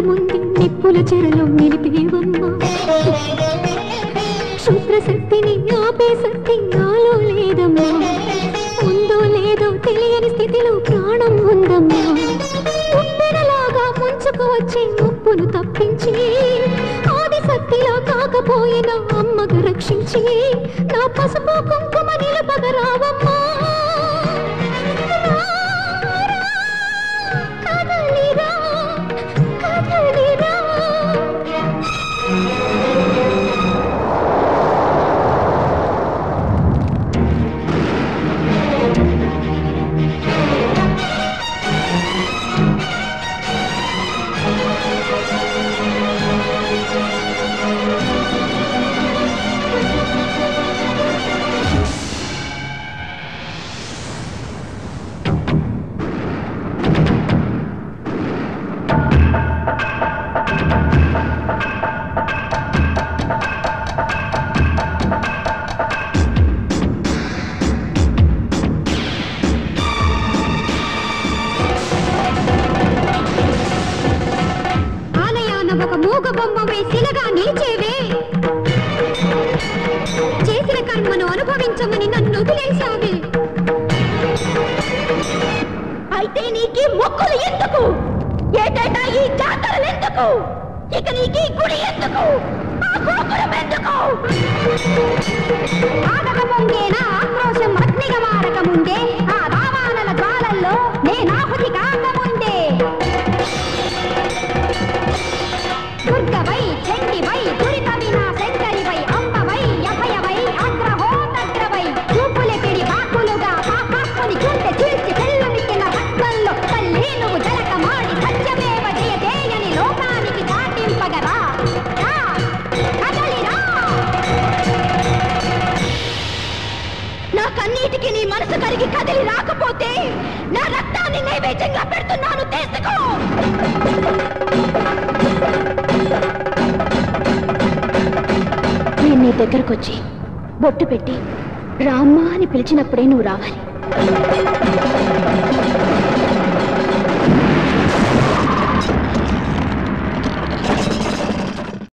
ముందు నిప్పుల చెరలో నిలిపేవమ్మా క్షుద్ర శక్తిని ఆపే శక్తి నాలో లేదమ్మా ఉందో లేదో తెలియని స్థితిలో ప్రాణం ఉందమ్మా ఉప్పెనలాగా ముంచుకు వచ్చి ముప్పును తప్పించి ఆది శక్తిలా కాకపోయిన అమ్మగా రక్షించి నా పసుపు కుంకుమ నిలపగరావమ్మా చేసిన కర్మను అనుభవించమని నన్ను వదిలేశావే అయితే నీకు మొక్కులు ఎందుకు ఏటేటా ఈ జాతరలు ఎందుకు ఇక నీకు గుడి ఎందుకు ఆ గోపురం ఎందుకు ఆగక ముందేనా ఆక్రోశం అగ్నిగా మారక ముందే ఆ రావాణల జ్వాలల్లో నేనాహుతి కాకముందే దుర్గవై చండివై దురిత వినాశంకరివై అంబవై అభయవై అగ్రహోతగ్రవై చూపులే పిడి బాకులుగా పాపాత్ముని చుంటె చీల్చి తెల్లనిక్కిన రక్తంలో తల్లి నువ్వు జలకమాడి సత్యమేవ జయదేయని లోకానికి చాటింపగరా కదలిరా నా కన్నీటికి నీ మనసు కరిగి కదిలి రాకపోతే నా రక్తాన్ని నైవేద్యంగా పెడుతున్నాను తీసుకో నేను నీ దగ్గరకొచ్చి బొట్టు పెట్టి రామ్మా అని పిలిచినప్పుడే నువ్వు రావాలి